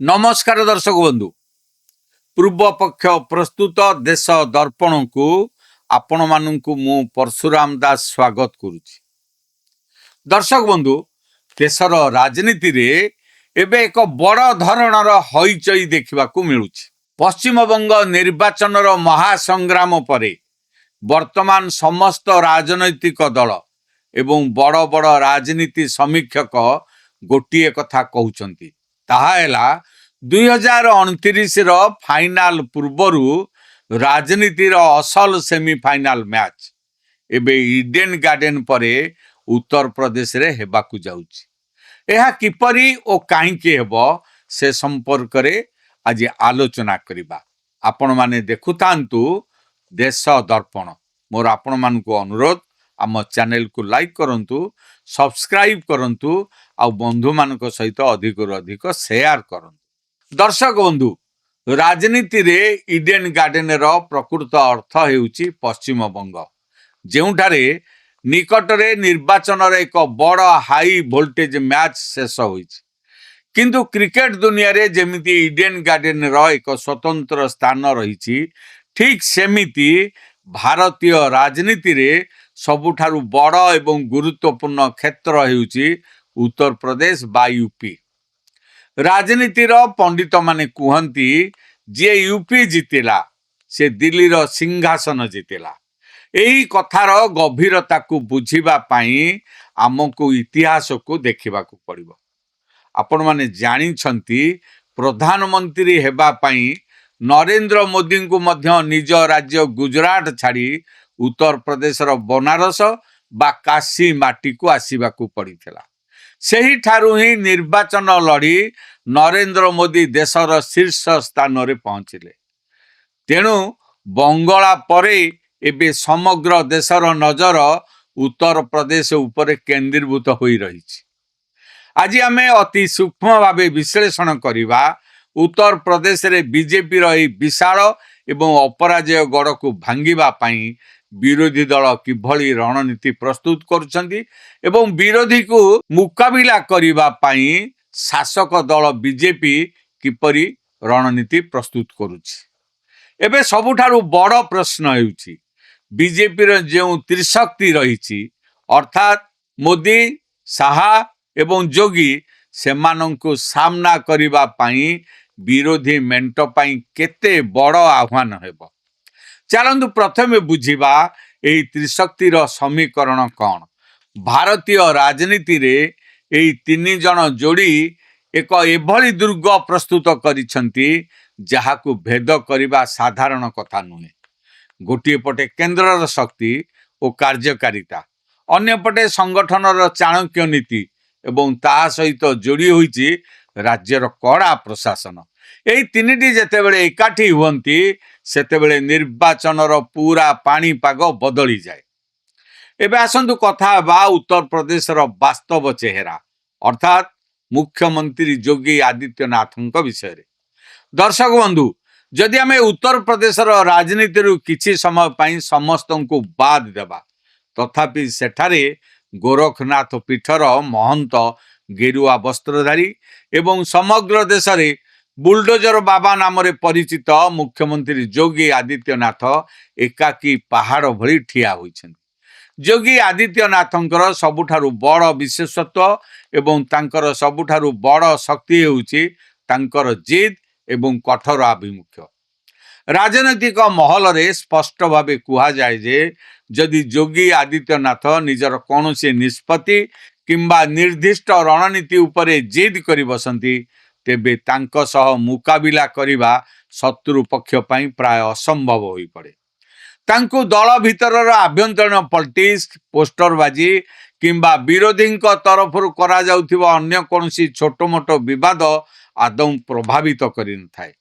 नमस्कार दर्शक बंधु पूर्व पक्ष प्रस्तुत देश दर्पण को आपण मानू मु परशुराम दास स्वागत करुच्ची। दर्शक बंधु देशर राजनीति रे एबे एक बड़ धरणर हईचई देखा मिलूँ। पश्चिमबंग निर्वाचन महासंग्राम परे वर्तमान समस्त राजनैतिक दल एवं बड़ बड़ राजनीति समीक्षक गोटे कथा कहउचंती, ताहा हैला 2029 फाइनाल पूर्वरु राजनीतिर असल सेमीफाइनाल मैच एबे इडेन गार्डन परे उत्तर प्रदेश रे हेबाकु जाउची। एहा किपरि ओ काहींके हेबो से संपर्क रे आज आलोचना करिबा। आपण माने देखुतांतु देश दर्पण। मोर आपण मानकु अनुरोध, आम चैनल को लाइक करंतु, सब्सक्राइब करंतु आ बंधु मानक सहित अधिक अधिक शेयर करंतु। दर्शक बंधु राजनीति रे इडेन गार्डन रो प्रकृत अर्थ हेउची पश्चिम बंग, जेउठारे निकटरे निर्वाचन रे एक बड़ हाई वोल्टेज मैच शेष होइछि। किंतु क्रिकेट दुनिया रे जेमिति इडेन गार्डन रो एक स्वतंत्र स्थान रहिछि, ठीक सेमिति भारतीय राजनीति रे सबुठारु बड़ एवं गुरुत्वपूर्ण क्षेत्र हेउची उत्तर प्रदेश बा यूपी। राजनीतिर पंडित माने कुहंती जे यूपी जितिला से दिल्ली रो सिंहासन जितिला। एही कथार गभीरता को बुझिबा पाई आमको इतिहास को देखिबा को पड़िबो। आपण माने जानि छंती प्रधानमंत्री हेबा पाई नरेंद्र मोदी को मध्य निज राज्य गुजरात छाड़ी उत्तर प्रदेश रो बनारस बा काशी माटी को आसीबा को पड़िथिला। सेही ठारू ही निर्वाचन लड़ी नरेंद्र मोदी देशर शीर्ष स्थान रे पहुंचिले। तेणु बंगला परे एबे समग्र देशर नजर उत्तर प्रदेश उपरे केंद्रीभूत होई रहिछि। आज आमे अति सूक्ष्म भावे विश्लेषण करिबा उत्तर प्रदेश रे बीजेपी रो विशाल एवं अपराजय गढ़ को भांगिबा पाई विरोधी दल किभली रणनीति प्रस्तुत करुछंती एवं विरोधी को मुकाबिला करिबा पाई शासक दल बीजेपी किपरि रणनीति प्रस्तुत करुछि। एबे सबुठारु बड़ प्रश्न हेउछि बीजेपी रो जेउ त्रिशक्ति रहिछि, अर्थात मोदी, साहा एवं जोगी, सेमानंकु सामना करिबा पाई विरोधी मेंट पाई केते बड़ आह्वान हेबो। चलंतु प्रथमे बुझिबा एही त्रिशक्तिर समीकरण कौन। भारतीय राजनीति रे एही तीन जन जोड़ी एक एभली दुर्ग प्रस्तुत करिसंती जहाकु भेद करिबा साधारण कथा नुहे। गोटे पटे केंद्रर शक्ति और कार्यकारिता, अन्य पटे संगठनर चाणक्य नीति एवं ता सहित जोड़ी होइछि राज्यर कड़ा प्रशासन। एही तीनिटी जेतेबेले एकाठी हुअंती सेतेबेले निर्वाचनर पूरा पाणीपाग बदली जाए। एबे आसंतु कथा बा उत्तर प्रदेशर वास्तव चेहरा, अर्थात मुख्यमंत्री योगी आदित्यनाथ विषय। दर्शक बंधु जदि आमे उत्तर प्रदेशर राजनीति किछि समय पाई समस्त को बाद देबा, तथापि सेठारे गोरखनाथ पीठर महंत गेरुआ वस्त्रधारी एवं समग्र देश रे बुलडोजर बाबा नाम रे परिचित मुख्यमंत्री योगी आदित्यनाथ एकाकी पहाड़ भली ठिया होइछन। योगी आदित्यनाथंकर सबुठारु बड़ विशेषत्व एवं तांकर सबुठारु बड़ शक्ति हेउछि तांकर जिद एवं कठोर आभिमुख्य। राजनैतिक महल रे स्पष्ट भावे कुहा जाए जे जदि योगी आदित्यनाथ निजर कौनसी निष्पत्ति किंबा निर्दिष्ट रणनीति उपरे जिद करि बसंती तेबे तांको सह मुकाबिला करिबा शत्रु पक्ष पई प्राय असंभव होई पड़े। तांको दल भितरर आभ्यंतरीण पॉलिटिक्स, पोस्टरबाजी किंबा विरोधी तरफरु करा जाउथिबा अन्य कोनसी छोटो मोटो विवाद आदौ प्रभावित करि न थाए।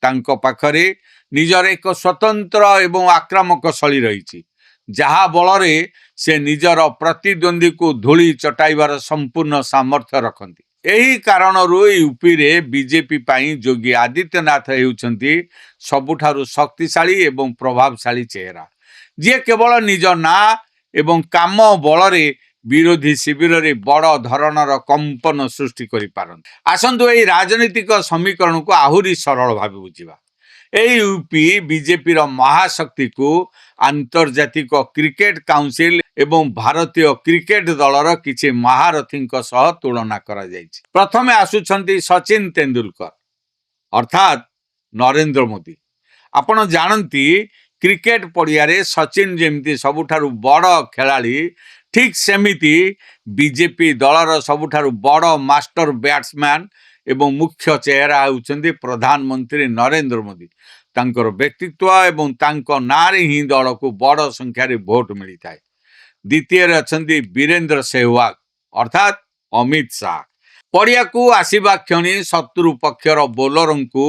तांको पाखरे निजर एक स्वतंत्र एवं आक्रामक शैली रहिछि, जहा बलरे से निजर प्रतिद्वंदी को धूली चटाइबार संपूर्ण सामर्थ्य रखंती। एही कारणरू यूपी रे बीजेपी पाई योगी आदित्यनाथ हेउछंती सबुठारु शक्तिशाली एवं प्रभावशाली चेहरा, जे केवल निज ना एवं काम बलरे ବିରୋଧୀ ଶିବିରରେ ବଡ଼ ଧରଣର କମ୍ପନ ସୃଷ୍ଟି କରିପାରନ୍ତି। ଆସନ୍ତୁ ଏହି ରାଜନୈତିକ ସମୀକରଣକୁ ଆହୁରି ସରଳ ଭାବେ ବୁଝିବା। ଏହି ୟୁପି ବିଜେପିର ମହାଶକ୍ତିକୁ ଆନ୍ତର୍ଜାତିକ କ୍ରିକେଟ କାଉନସିଲ ଏବଂ ଭାରତୀୟ କ୍ରିକେଟ ଦଳର କିଛି ମହାରଥୀଙ୍କ ସହ ତୁଳନା କରାଯାଇଛି। ପ୍ରଥମେ ଆସୁଛନ୍ତି ସଚିନ ତେନ୍ଦୁଲକର ଅର୍ଥାତ୍ ନରେନ୍ଦ୍ର ମୋଦି। ଆପଣ ଜାଣନ୍ତି କ୍ରିକେଟ ପଡ଼ିଆରେ ସଚିନ ଯେମିତି ସବୁଠାରୁ ବଡ଼ ଖେଳାଳି, ଠିକ୍ ସେମିତି ବିଜେପି ଦଳର ସବୁଠାରୁ ବଡ଼ ମାଷ୍ଟର ବ୍ୟାଟ୍ସମ୍ୟାନ୍ ଏବଂ ମୁଖ୍ୟ ଚେହେରା ହେଉଛନ୍ତି ପ୍ରଧାନମନ୍ତ୍ରୀ ନରେନ୍ଦ୍ର ମୋଦି। ତାଙ୍କର ବ୍ୟକ୍ତିତ୍ୱ ଏବଂ ତାଙ୍କ ନାଁରେ ହିଁ ଦଳକୁ ବଡ଼ ସଂଖ୍ୟାରେ ଭୋଟ ମିଳିଥାଏ। ଦ୍ୱିତୀୟରେ ଅଛନ୍ତି ବୀରେନ୍ଦ୍ର ସେହୱାଗ ଅର୍ଥାତ୍ ଅମିତ ଶାହା। ପଡ଼ିଆକୁ ଆସିବା କ୍ଷଣି ଶତ୍ରୁ ପକ୍ଷର ବୋଲରଙ୍କୁ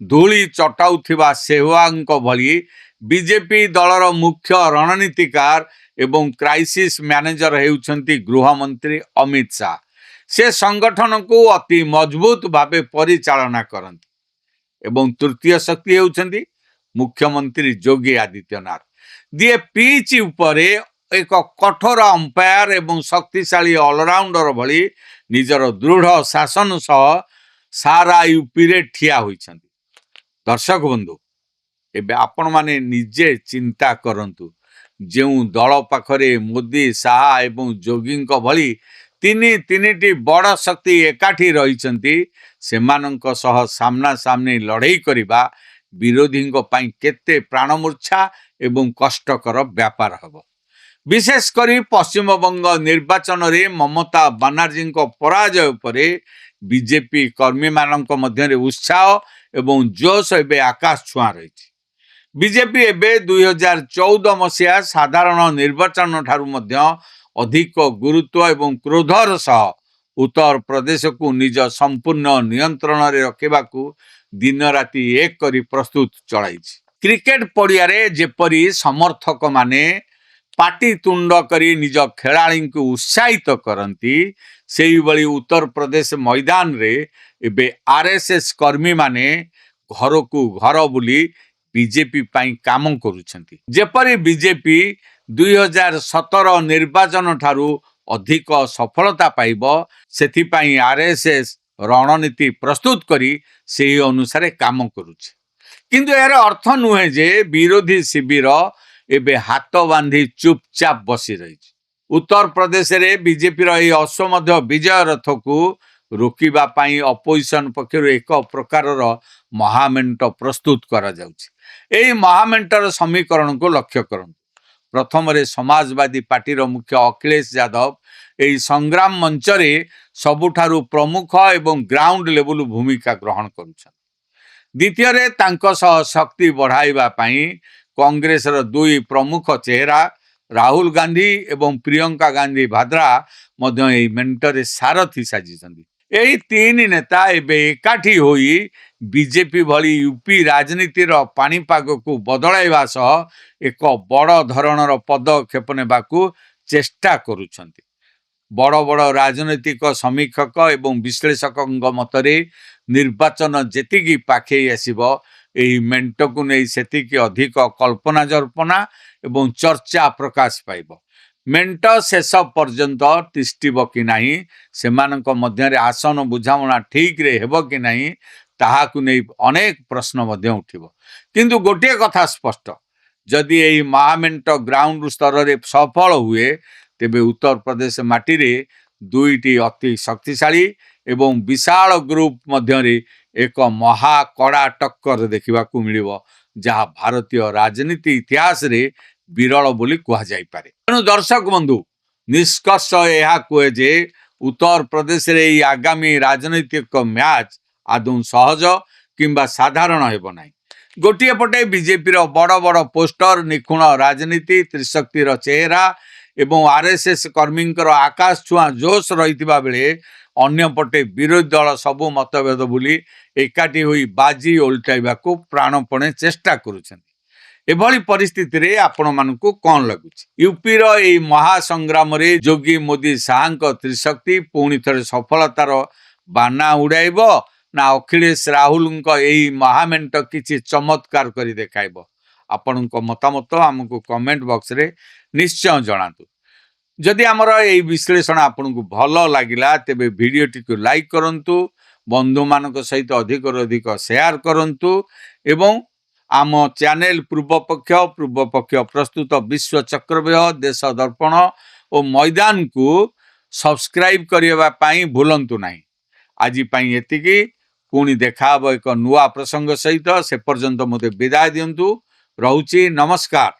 ଧୂଳି ଚଟାଉଥିବା ସେହୱାଗଙ୍କ ଭଳି ବିଜେପି ଦଳର ମୁଖ୍ୟ ରଣନୀତିକାର ଏବଂ କ୍ରାଇସିସ୍ ମ୍ୟାନେଜର ହେଉଛନ୍ତି ଗୃହମନ୍ତ୍ରୀ ଅମିତ ଶାହା। ସେ ସଂଗଠନକୁ ଅତି ମଜବୁତ ଭାବେ ପରିଚାଳନା କରନ୍ତି। ଏବଂ ତୃତୀୟ ଶକ୍ତି ହେଉଛନ୍ତି ମୁଖ୍ୟମନ୍ତ୍ରୀ ଯୋଗୀ ଆଦିତ୍ୟନାଥ, ଯିଏ ପିଚ୍ ଉପରେ ଏକ କଠୋର ଅମ୍ପାୟାର ଏବଂ ଶକ୍ତିଶାଳୀ ଅଲରାଉଣ୍ଡର ଭଳି ନିଜର ଦୃଢ଼ ଶାସନ ସହ ସାରା ୟୁପିରେ ଠିଆ ହୋଇଛନ୍ତି। ଦର୍ଶକ ବନ୍ଧୁ, ଏବେ ଆପଣମାନେ ନିଜେ ଚିନ୍ତା କରନ୍ତୁ, ଯେଉଁ ଦଳ ପାଖରେ ମୋଦି, ଶାହା ଏବଂ ଯୋଗୀଙ୍କ ଭଳି ତିନିଟି ବଡ଼ ଶକ୍ତି ଏକାଠି ରହିଛନ୍ତି, ସେମାନଙ୍କ ସହ ସାମ୍ନାସାମ୍ନି ଲଢ଼େଇ କରିବା ବିରୋଧୀଙ୍କ ପାଇଁ କେତେ ପ୍ରାଣମୂର୍ଚ୍ଛା ଏବଂ କଷ୍ଟକର ବ୍ୟାପାର ହେବ। ବିଶେଷ କରି ପଶ୍ଚିମବଙ୍ଗ ନିର୍ବାଚନରେ ମମତା ବାନାର୍ଜୀଙ୍କ ପରାଜୟ ପରେ ବିଜେପି କର୍ମୀମାନଙ୍କ ମଧ୍ୟରେ ଉତ୍ସାହ ଏବଂ ଜୋଶ ଏବେ ଆକାଶ ଛୁଆଁ ରହିଛି। ବିଜେପି ଏବେ 2014 ମସିହା ସାଧାରଣ ନିର୍ବାଚନ ଠାରୁ ମଧ୍ୟ ଅଧିକ ଗୁରୁତ୍ୱ ଏବଂ କ୍ରୋଧର ସହ ଉତ୍ତରପ୍ରଦେଶକୁ ନିଜ ସମ୍ପୂର୍ଣ୍ଣ ନିୟନ୍ତ୍ରଣରେ ରଖିବାକୁ ଦିନରାତି ଏକ କରି ପ୍ରସ୍ତୁତ ଚଳାଇଛି। କ୍ରିକେଟ ପଡ଼ିଆରେ ଯେପରି ସମର୍ଥକମାନେ ପାଟିତୁଣ୍ଡ କରି ନିଜ ଖେଳାଳିଙ୍କୁ ଉତ୍ସାହିତ କରନ୍ତି, ସେହିଭଳି ଉତ୍ତରପ୍ରଦେଶ ମଇଦାନରେ ଏବେ ଆର୍ଏସ୍ଏସ୍ କର୍ମୀମାନେ ଘରକୁ ଘର ବୁଲି ବିଜେପି ପାଇଁ କାମ କରୁଛନ୍ତି। ଯେପରି ବିଜେପି 2017 ନିର୍ବାଚନ ଠାରୁ ଅଧିକ ସଫଳତା ପାଇବ, ସେଥିପାଇଁ ଆର୍ଏସ୍ଏସ୍ ରଣନୀତି ପ୍ରସ୍ତୁତ କରି ସେହି ଅନୁସାରେ କାମ କରୁଛି। କିନ୍ତୁ ଏହାର ଅର୍ଥ ନୁହେଁ ଯେ ବିରୋଧୀ ଶିବିର ଏବେ ହାତ ବାନ୍ଧି ଚୁପଚାପ ବସି ରହିଛି। ଉତ୍ତରପ୍ରଦେଶରେ ବିଜେପିର ଏହି ଅଶ୍ୱମେଧ ବିଜୟ ରଥକୁ ରୋକିବା ପାଇଁ ଅପୋଜିସନ ପକ୍ଷରୁ ଏକ ପ୍ରକାରର ମହାମେଣ୍ଟ ପ୍ରସ୍ତୁତ କରାଯାଉଛି। ଏହି ମହାମେଣ୍ଟର ସମୀକରଣକୁ ଲକ୍ଷ୍ୟ କରନ୍ତୁ। ପ୍ରଥମରେ ସମାଜବାଦୀ ପାର୍ଟିର ମୁଖ୍ୟ ଅଖିଳେଶ ଯାଦବ ଏହି ସଂଗ୍ରାମ ମଞ୍ଚରେ ସବୁଠାରୁ ପ୍ରମୁଖ ଏବଂ ଗ୍ରାଉଣ୍ଡ ଲେବୁଲ ଭୂମିକା ଗ୍ରହଣ କରୁଛନ୍ତି। ଦ୍ୱିତୀୟରେ ତାଙ୍କ ସହ ଶକ୍ତି ବଢ଼ାଇବା ପାଇଁ କଂଗ୍ରେସର ଦୁଇ ପ୍ରମୁଖ ଚେହେରା ରାହୁଲ ଗାନ୍ଧୀ ଏବଂ ପ୍ରିୟଙ୍କା ଗାନ୍ଧୀ ଭାଦ୍ରା ମଧ୍ୟ ଏହି ମେଣ୍ଟରେ ସାରଥୀ ସାଜିଛନ୍ତି। ଏହି ତିନି ନେତା ଏବେ ଏକାଠି ହୋଇ ବିଜେପି ଭଳି ୟୁପି ରାଜନୀତିର ପାଣିପାଗକୁ ବଦଳାଇବା ସହ ଏକ ବଡ଼ ଧରଣର ପଦକ୍ଷେପ ନେବାକୁ ଚେଷ୍ଟା କରୁଛନ୍ତି। ବଡ଼ ବଡ଼ ରାଜନୈତିକ ସମୀକ୍ଷକ ଏବଂ ବିଶ୍ଳେଷକଙ୍କ ମତରେ ନିର୍ବାଚନ ଯେତିକି ପାଖେଇ ଆସିବ, ଏହି ମେଣ୍ଟକୁ ନେଇ ସେତିକି ଅଧିକ କଳ୍ପନା ଜଳ୍ପନା ଏବଂ ଚର୍ଚ୍ଚା ପ୍ରକାଶ ପାଇବ। ମେଣ୍ଟ ଶେଷ ପର୍ଯ୍ୟନ୍ତ ତିଷ୍ଠିବ କି ନାହିଁ, ସେମାନଙ୍କ ମଧ୍ୟରେ ଆସନ ବୁଝାମଣା ଠିକ୍ରେ ହେବ କି ନାହିଁ, ତାହାକୁ ନେଇ ଅନେକ ପ୍ରଶ୍ନ ମଧ୍ୟ ଉଠିବ। କିନ୍ତୁ ଗୋଟିଏ କଥା ସ୍ପଷ୍ଟ, ଯଦି ଏହି ମହାମେଣ୍ଟ ଗ୍ରାଉଣ୍ଡ ସ୍ତରରେ ସଫଳ ହୁଏ, ତେବେ ଉତ୍ତରପ୍ରଦେଶ ମାଟିରେ ଦୁଇଟି ଅତି ଶକ୍ତିଶାଳୀ ଏବଂ ବିଶାଳ ଗ୍ରୁପ ମଧ୍ୟରେ ଏକ ମହାକଡ଼ା ଟକ୍କର ଦେଖିବାକୁ ମିଳିବ, ଯାହା ଭାରତୀୟ ରାଜନୀତି ଇତିହାସରେ ବିରଳ ବୋଲି କୁହାଯାଇପାରେ। ତେଣୁ ଦର୍ଶକ ବନ୍ଧୁ, ନିଷ୍କର୍ଷ ଏହା କୁହେ ଯେ ଉତ୍ତରପ୍ରଦେଶରେ ଏହି ଆଗାମୀ ରାଜନୈତିକ ମ୍ୟାଚ୍ ଆଦୌ ସହଜ କିମ୍ବା ସାଧାରଣ ହେବ ନାହିଁ। ଗୋଟିଏ ପଟେ ବିଜେପିର ବଡ଼ ବଡ଼ ପୋଷ୍ଟର, ନିଖୁଣ ରାଜନୀତି, ତ୍ରିଶକ୍ତିର ଚେହେରା ଏବଂ ଆର୍ଏସ୍ଏସ୍ କର୍ମୀଙ୍କର ଆକାଶ ଛୁଆଁ ଜୋଶ ରହିଥିବା ବେଳେ ଅନ୍ୟପଟେ ବିରୋଧୀ ଦଳ ସବୁ ମତଭେଦ ଭୁଲି ଏକାଠି ହୋଇ ବାଜି ଓଲଟାଇବାକୁ ପ୍ରାଣପଣେ ଚେଷ୍ଟା କରୁଛନ୍ତି। ଏଭଳି ପରିସ୍ଥିତିରେ ଆପଣମାନଙ୍କୁ କ'ଣ ଲାଗୁଛି? ୟୁପିର ଏହି ମହାସଂଗ୍ରାମରେ ଯୋଗୀ, ମୋଦି, ଶାହାଙ୍କ ତ୍ରିଶକ୍ତି ପୁଣି ଥରେ ସଫଳତାର ବାନା ଉଡ଼ାଇବ, ନା ଅଖିଳେଶ ରାହୁଲଙ୍କ ଏହି ମହାମେଣ୍ଟ କିଛି ଚମତ୍କାର କରି ଦେଖାଇବ? ଆପଣଙ୍କ ମତାମତ ଆମକୁ କମେଣ୍ଟ ବକ୍ସରେ ନିଶ୍ଚୟ ଜଣାନ୍ତୁ। जदि आमर ये विश्लेषण आपन को भल लगिला तेबे भिडियोटी को लाइक करंतु, बंधु मानक सहित अधिक अधिक शेयर करंतु एवं आम चैनल पूर्व पक्ष प्रस्तुत विश्व चक्रव्यूह, देश दर्पण और मैदान को सब्सक्राइब करबा पई भूलंतु नहीं। आज पई एतिकी, पुणी देखा एक नुआ प्रसंग सहित, से पर्यंत मते विदाय दियंतु। रहुची, नमस्कार।